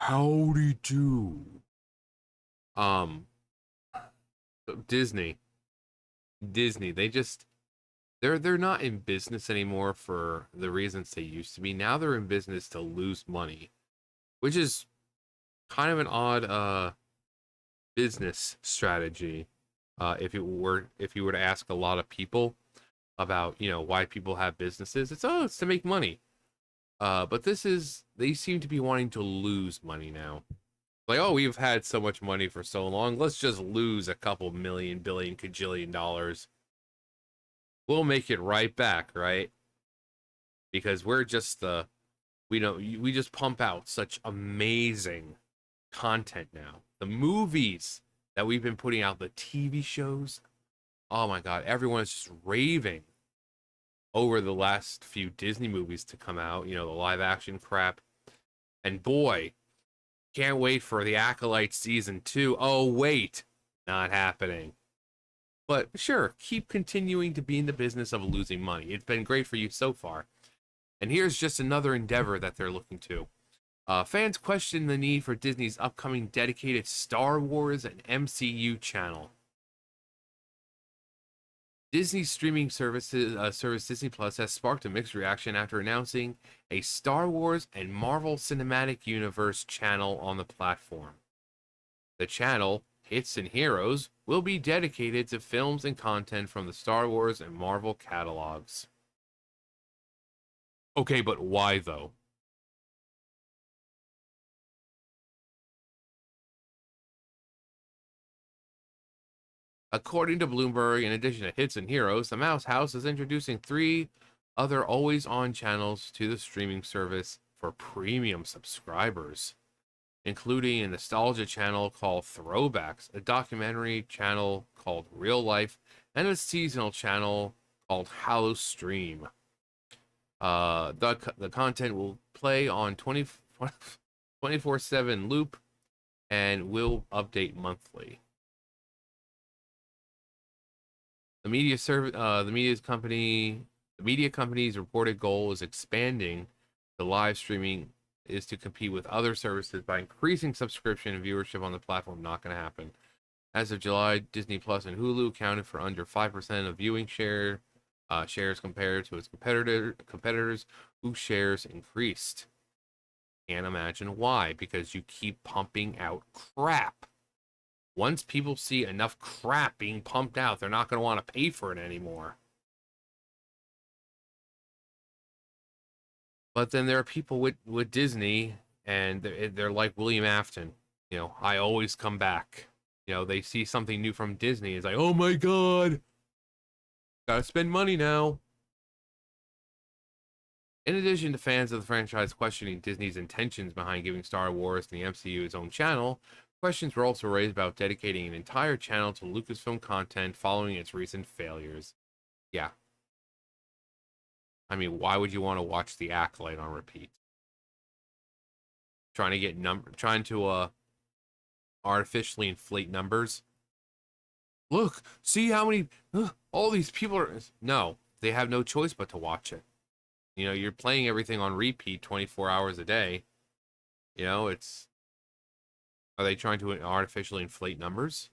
Howdy do. Um, Disney, Disney, they're not in business anymore for the reasons they used to be. Now they're in business to lose money, which is kind of an odd business strategy. If you were to ask a lot of people about, why people have businesses, it's to make money. But they seem to be wanting to lose money now. Like, oh, we've had so much money for so long. Let's just lose a couple million, billion, cajillion dollars. We'll make it right back, right? Because we're just we just pump out such amazing content now. The movies that we've been putting out, the TV shows. Oh my God, everyone is just raving over the last few Disney movies to come out. The live action crap. And boy, can't wait for the Acolyte season 2. Oh wait, not happening. But sure, keep continuing to be in the business of losing money. It's been great for you so far. And here's just another endeavor that they're looking to. Fans question the need for Disney's upcoming dedicated Star Wars and MCU channel. Disney's streaming service Disney Plus has sparked a mixed reaction after announcing a Star Wars and Marvel Cinematic Universe channel on the platform. The channel, Hits and Heroes, will be dedicated to films and content from the Star Wars and Marvel catalogs. Okay, but why though? According to Bloomberg, in addition to Hits and Heroes, the Mouse House is introducing three other always on channels to the streaming service for premium subscribers, including a nostalgia channel called Throwbacks, a documentary channel called Real Life, and a seasonal channel called Hallow Stream. The content will play on 24/7 loop and will update monthly. The media company's reported goal is expanding the live streaming is to compete with other services by increasing subscription and viewership on the platform. Not going to happen. As of July, Disney Plus and Hulu accounted for under 5% of viewing shares compared to its competitors whose shares increased. Can't imagine why, because you keep pumping out crap. Once people see enough crap being pumped out, they're not going to want to pay for it anymore. But then there are people with Disney, and they're like William Afton. I always come back. They see something new from Disney. It's like, oh my God, gotta spend money now. In addition to fans of the franchise questioning Disney's intentions behind giving Star Wars and the MCU its own channel, questions were also raised about dedicating an entire channel to Lucasfilm content following its recent failures. Yeah, I mean, why would you want to watch The Acolyte on repeat? Trying to artificially inflate numbers. Look, see how many all these people are. No, they have no choice but to watch it. You're playing everything on repeat 24 hours a day. It's Are they trying to artificially inflate numbers?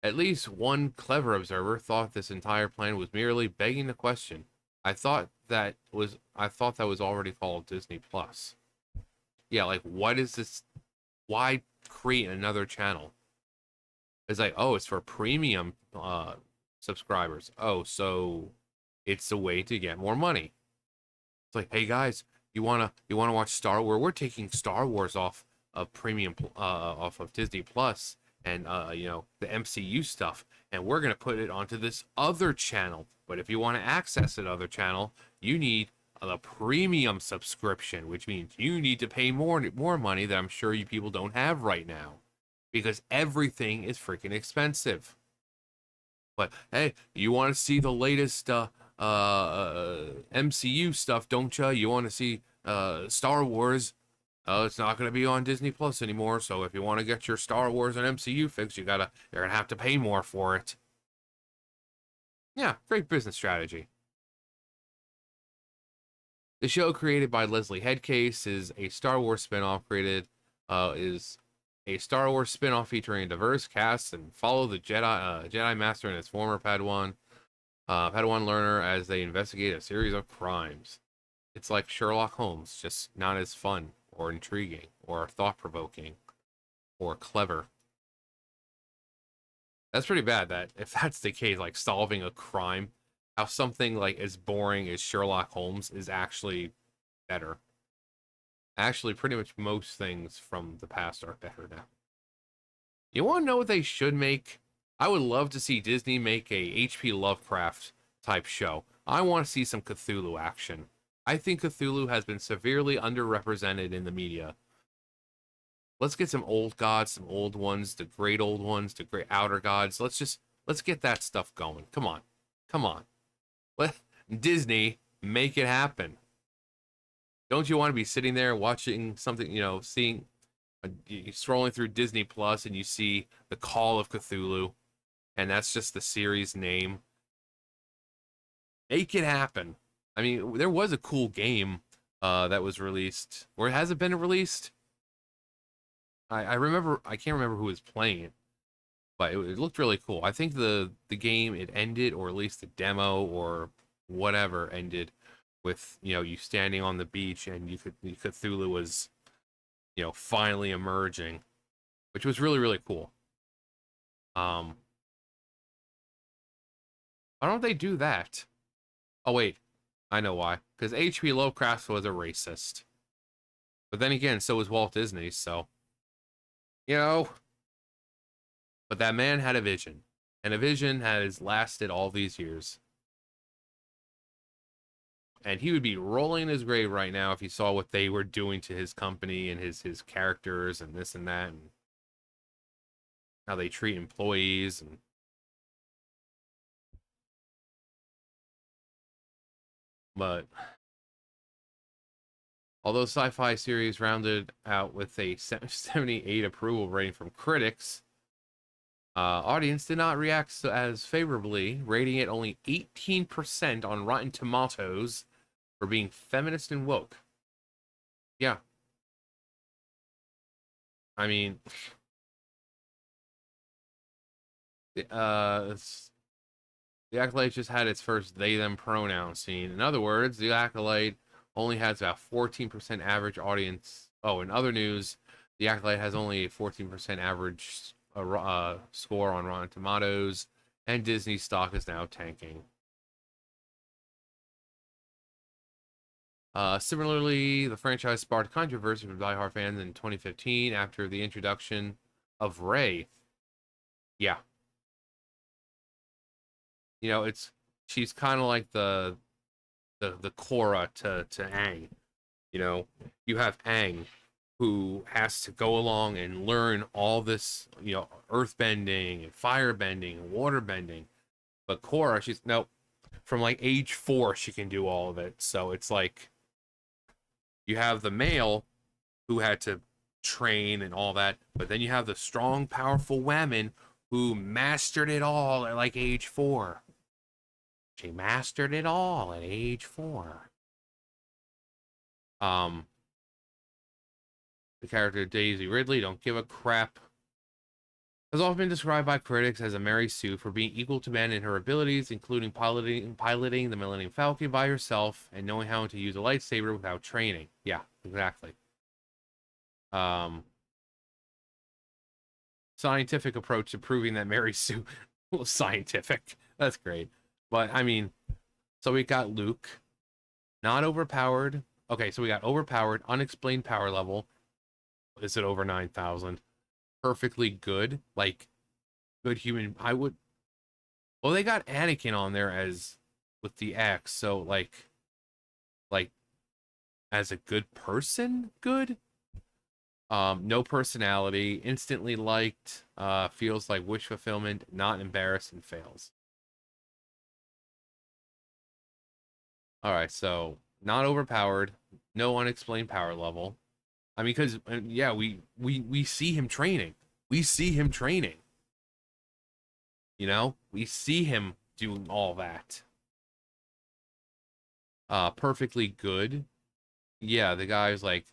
At least one clever observer thought this entire plan was merely begging the question. I thought that was already called Disney Plus. Yeah, like what is this? Why create another channel? It's like, oh, it's for premium subscribers. Oh, so it's a way to get more money. It's like, hey guys, you wanna watch Star Wars? We're taking Star Wars off of premium off of Disney Plus and the MCU stuff, and we're gonna put it onto this other channel. But if you want to access that other channel, you need the premium subscription, which means you need to pay more money that I'm sure you people don't have right now, because everything is freaking expensive. But hey, you want to see the latest MCU stuff, don't you? You want to see Star Wars? It's not going to be on Disney Plus anymore. So if you want to get your Star Wars and MCU fix, you're gonna have to pay more for it. Yeah, great business strategy. The show, created by Leslie Headcase, is a Star Wars spinoff featuring a diverse cast and follow the Jedi Master and his former Padawan learner as they investigate a series of crimes. It's like Sherlock Holmes, just not as fun or intriguing or thought-provoking or clever. That's pretty bad. That if that's the case, like solving a crime, how something like as boring as Sherlock Holmes is actually better. Actually, pretty much most things from the past are better now. You want to know what they should make? I would love to see Disney make a H.P. Lovecraft type show. I want to see some Cthulhu action. I think Cthulhu has been severely underrepresented in the media. Let's get some old gods, some old ones, the great old ones, the great outer gods. Let's get that stuff going. Come on. Come on. Let Disney make it happen. Don't you want to be sitting there watching something, seeing scrolling through Disney Plus and you see The Call of Cthulhu, and that's just the series name. Make it happen. I mean, there was a cool game that was released, or has it been released? I remember, I can't remember who was playing it, but it looked really cool. I think the game, it ended, or at least the demo or whatever ended with you standing on the beach and Cthulhu was finally emerging, which was really, really cool. Why don't they do that? Oh wait, I know why. Because H.P. Lovecraft was a racist. But then again, so was Walt Disney, so but that man had a vision. And a vision has lasted all these years. And he would be rolling in his grave right now if he saw what they were doing to his company and his characters and this and that, and how they treat employees. And but although sci-fi series rounded out with a 78 approval rating from critics, audience did not react as favorably, rating it only 18% on Rotten Tomatoes for being feminist and woke. Yeah. I mean, the Acolyte just had its first they-them pronoun scene. In other words, the Acolyte only has about 14% average audience. Oh, in other news, the Acolyte has only a 14% average score on Rotten Tomatoes, and Disney stock is now tanking. Similarly, the franchise sparked controversy from diehard fans in 2015 after the introduction of Rey. Yeah. She's kind of like the Korra to Aang. You have Aang, who has to go along and learn all this, earth bending and fire bending and water bending. But Korra, she's no, from like age 4, she can do all of it. So it's like you have the male who had to train and all that, but then you have the strong, powerful woman who mastered it all at like age 4. She mastered it all at age 4. The character Daisy Ridley, don't give a crap, has often been described by critics as a Mary Sue for being equal to men in her abilities, including piloting the Millennium Falcon by herself and knowing how to use a lightsaber without training. Yeah, exactly. Scientific approach to proving that Mary Sue was scientific. That's great. But I mean, so we got Luke, not overpowered. Okay, so we got overpowered, unexplained power level. Is it over 9,000? Perfectly good, like good human. Well, they got Anakin on there as with the X, so like as a good person, good. No personality, instantly liked, feels like wish fulfillment, not embarrassed, and fails. All right, so not overpowered, no unexplained power level. I mean, because yeah, we see him training. We see him training. We see him doing all that. Perfectly Good. Yeah, the guy's like,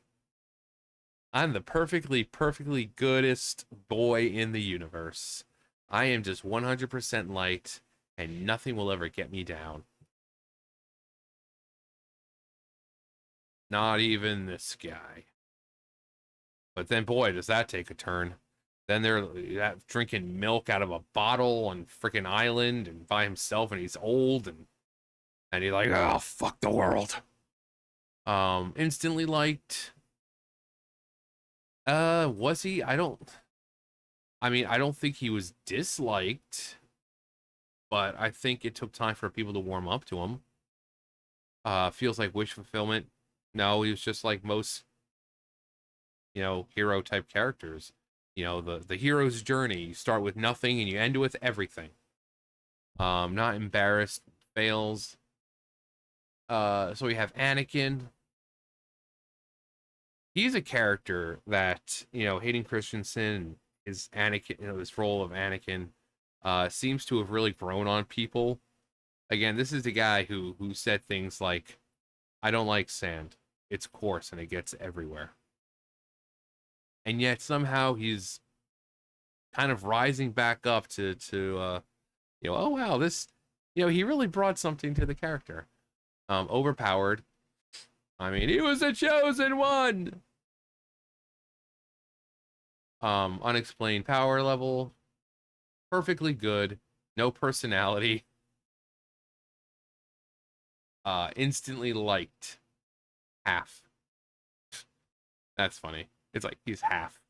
I'm the perfectly goodest boy in the universe. I am just 100% light, and nothing will ever get me down. Not even this guy. But then, boy, does that take a turn. Then they're drinking milk out of a bottle on freaking island and by himself, and he's old and he's like, oh, fuck the world. Instantly liked. Was he? I mean, I don't think he was disliked, but I think it took time for people to warm up to him. Feels like wish fulfillment. No, he was just like most, hero type characters. The hero's journey. You start with nothing and you end with everything. Not embarrassed, fails. So we have Anakin. He's a character that, Hayden Christensen is Anakin, this role of Anakin, seems to have really grown on people. Again, this is the guy who said things like, I don't like sand. It's coarse and it gets everywhere. And yet somehow he's kind of rising back up to oh wow, this, he really brought something to the character. Overpowered. I mean, he was a chosen one. Unexplained power level. Perfectly good. No personality. Instantly liked. Half. That's funny. It's like he's half.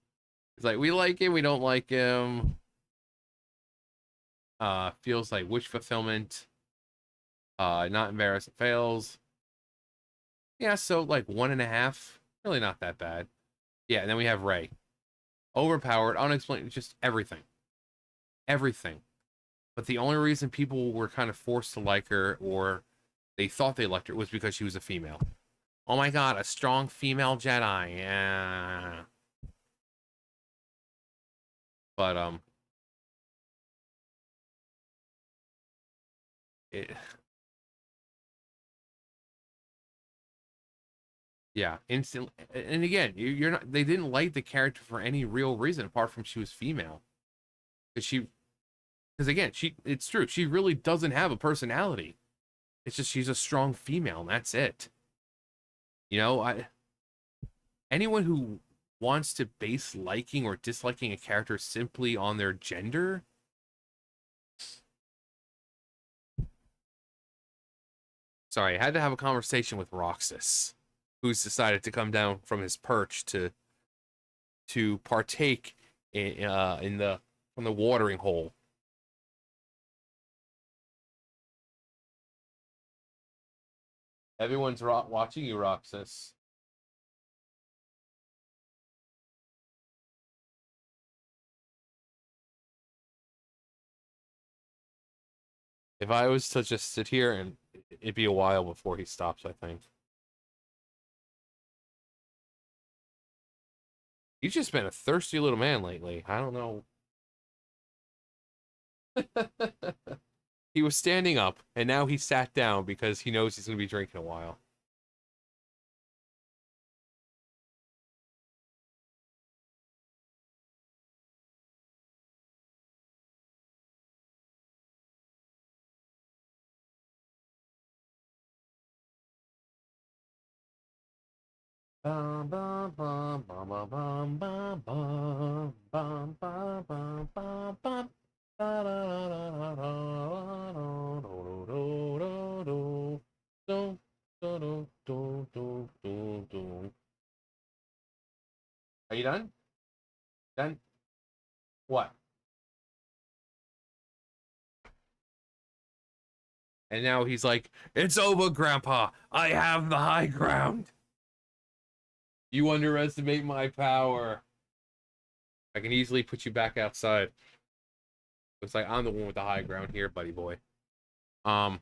It's like we like him, we don't like him. Feels like wish fulfillment. Not embarrassed, fails. Yeah, so like 1.5. Really not that bad. Yeah, and then we have Rey. Overpowered, unexplained, just everything. Everything. But the only reason people were kind of forced to like her, or they thought they liked her, was because she was a female. Oh my god, a strong female Jedi. Yeah. But it, yeah, instant. And again, you're not. They didn't like the character for any real reason apart from she was female. Because again, it's true. She really doesn't have a personality. It's just she's a strong female, and that's it. Anyone who wants to base liking or disliking a character simply on their gender. Sorry, I had to have a conversation with Roxas, who's decided to come down from his perch to partake in the from the watering hole. Everyone's watching you, Roxas. If I was to just sit here, and it'd be a while before he stops, I think. He's just been a thirsty little man lately. I don't know. He was standing up, and now he sat down because he knows he's going to be drinking a while. Bum, bum, bum, bum, bum, bum, bum, bum, bum, bum, bum, bum, bum. Are you done? Done? What? And now he's like, it's over, Grandpa. I have the high ground. You underestimate my power. I can easily put you back outside. Looks like I'm the one with the high ground here, buddy boy. Um.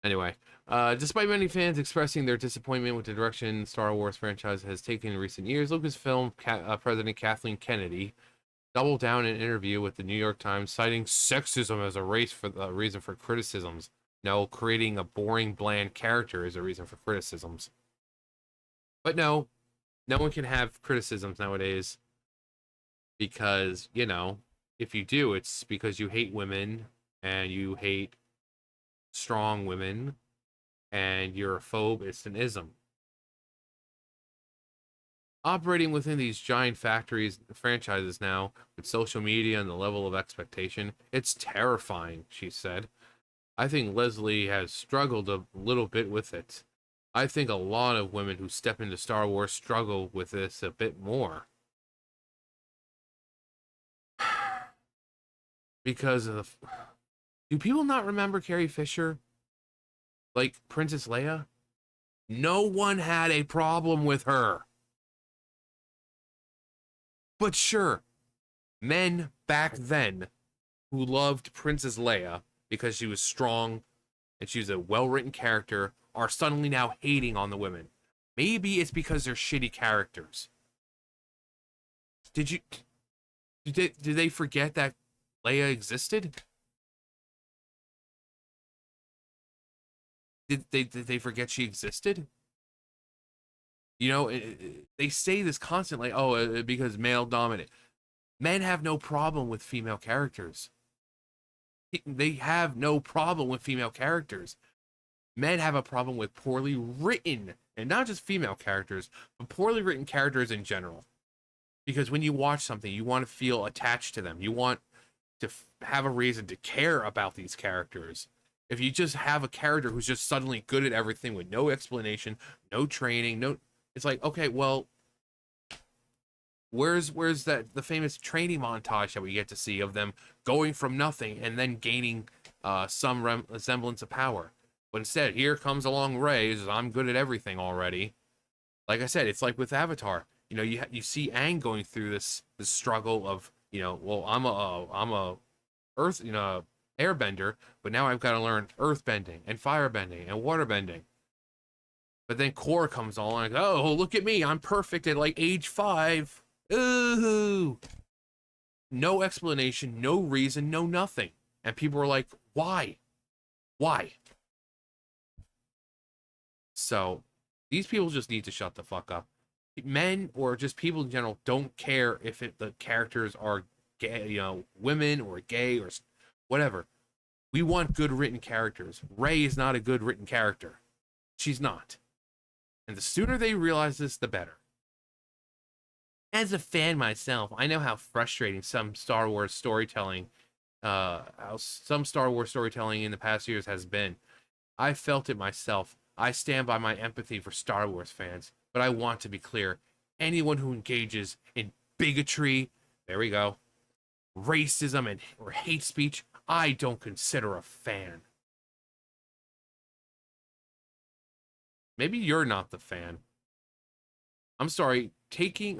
Anyway, despite many fans expressing their disappointment with the direction Star Wars franchise has taken in recent years, Lucasfilm President Kathleen Kennedy doubled down in an interview with the New York Times, citing sexism as a reason for criticisms No, creating a boring, bland character is a reason for criticisms. But no, no one can have criticisms nowadays because, if you do, it's because you hate women and you hate strong women and you're a phobe. It's an ism. Operating within these giant factories, franchises now, with social media and the level of expectation, it's terrifying, she said. I think Leslie has struggled a little bit with it. I think a lot of women who step into Star Wars struggle with this a bit more. Because of the. Do people not remember Carrie Fisher? Like Princess Leia? No one had a problem with her. But sure, men back then who loved Princess Leia because she was strong and she was a well written character are suddenly now hating on the women. Maybe it's because they're shitty characters. Did you did they forget that Leia existed? Did they forget she existed? They say this constantly. Oh, because male dominant. Men have no problem with female characters. They have no problem with female characters. Men have a problem with poorly written, and not just female characters, but poorly written characters in general. Because when you watch something, you want to feel attached to them. You want to have a reason to care about these characters. If you just have a character who's just suddenly good at everything with no explanation, no training, it's like, okay, well, where's that the famous training montage that we get to see of them going from nothing and then gaining some semblance of power? But instead, here comes along Rey, says, I'm good at everything already. Like I said, it's like with Avatar. You see Aang going through this struggle of, well, I'm a earth, airbender, but now I've got to learn earth bending and fire bending and water bending. But then Korra comes along like, oh, look at me, I'm perfect at like age 5. Ooh. No explanation, no reason, no nothing. And people were like, why? Why? So these people just need to shut the fuck up. Men or just people in general don't care if the characters are gay, women or gay or whatever. We want good written characters. Rey is not a good written character. She's not. And the sooner they realize this, the better. As a fan myself, I know how frustrating some Star Wars storytelling, how some Star Wars storytelling in the past years has been. I felt it myself. I stand by my empathy for Star Wars fans, but I want to be clear. Anyone who engages in bigotry, there we go, racism or hate speech, I don't consider a fan. Maybe you're not the fan. I'm sorry, taking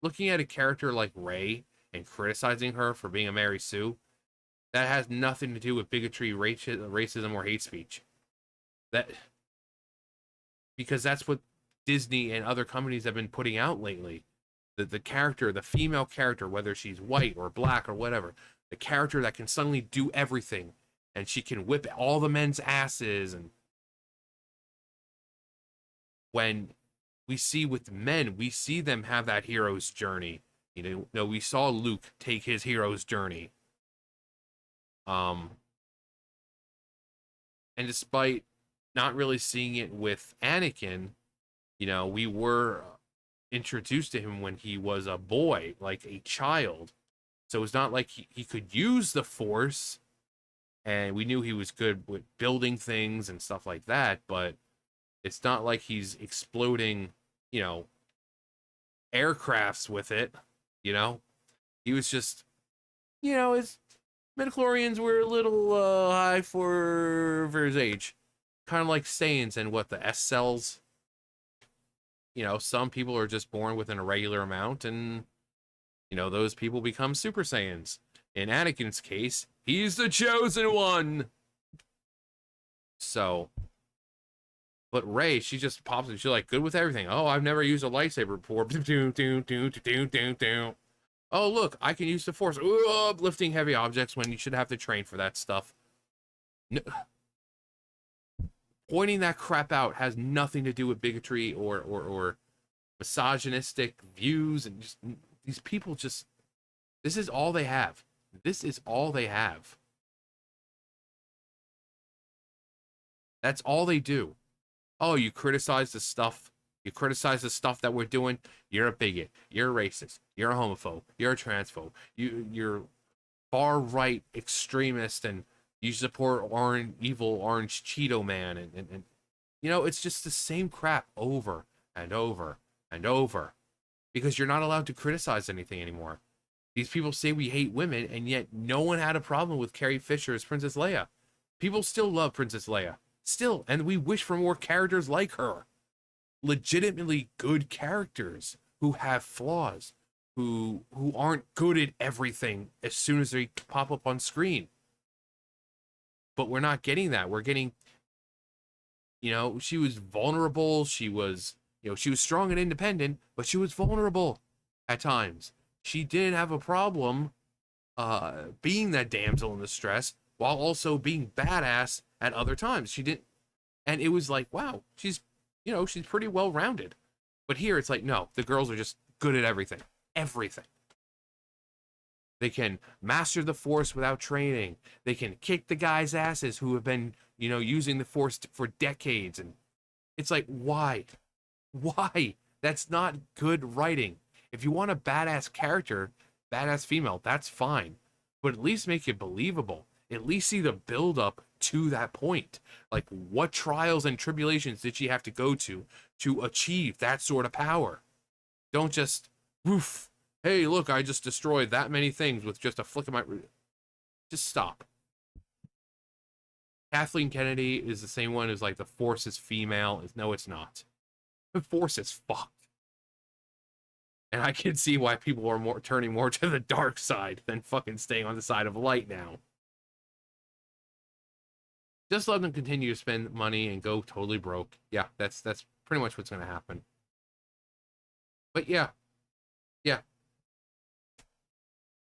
looking at a character like Rey and criticizing her for being a Mary Sue, that has nothing to do with bigotry, racism, or hate speech. That because that's what Disney and other companies have been putting out lately. The character, the female character, whether she's white or black or whatever, the character that can suddenly do everything and she can whip all the men's asses. And when we see with men, we see them have that hero's journey. We saw Luke take his hero's journey. And despite not really seeing it with Anakin, we were introduced to him when he was a boy, like a child. So it's not like he could use the Force, and we knew he was good with building things and stuff like that, but it's not like he's exploding, aircrafts with it, He was just, his midichlorians were a little high for his age. Kind of like Saiyans and the S cells. Some people are just born with an irregular amount, and those people become Super Saiyans. In Anakin's case, he's the chosen one. So, but Rey, she just pops in. She's like, good with everything. Oh, I've never used a lightsaber before. Oh, look, I can use the Force. Ooh, lifting heavy objects when you should have to train for that stuff. No, Pointing that crap out has nothing to do with bigotry or misogynistic views, and just these people just, this is all they have. This is all they have. That's all they do. Oh, you criticize the stuff. You criticize the stuff that we're doing. You're a bigot. You're a racist. You're a homophobe. You're a transphobe. You're far right extremist, and you support evil orange Cheeto man, and you know, it's just the same crap over and over and over because you're not allowed to criticize anything anymore. These people say we hate women, and yet no one had a problem with Carrie Fisher as Princess Leia. People still love Princess Leia. Still, and we wish for more characters like her. Legitimately good characters who have flaws, who aren't good at everything as soon as they pop up on screen. But we're not getting that. We're getting, you know, she was vulnerable. She was, you know, she was strong and independent, but she was vulnerable at times. She didn't have a problem being that damsel in distress while also being badass at other times. She didn't, and it was like, wow, she's, you know, she's pretty well rounded. But here it's like, no, the girls are just good at everything. Everything. They can master the force without training. They can kick the guys' asses who have been, you know, using the force for decades. And it's like, why? Why? That's not good writing. If you want a badass character, badass female, that's fine. But at least make it believable. At least see the build up to that point. Like, what trials and tribulations did she have to go to achieve that sort of power? Don't just, woof, hey, look, I just destroyed that many things with just a flick of my. Just stop. Kathleen Kennedy is the same one as like the Force is female. No, it's not. The Force is fucked. And I can see why people are more turning more to the dark side than fucking staying on the side of light now. Just let them continue to spend money and go totally broke. Yeah, that's pretty much what's gonna happen. But yeah, yeah,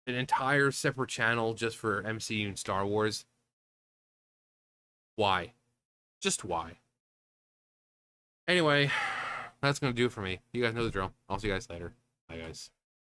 an entire separate channel just for MCU and Star Wars. Why? Just why? Anyway, that's gonna do it for me. You guys know the drill. I'll see you guys later. Bye, guys.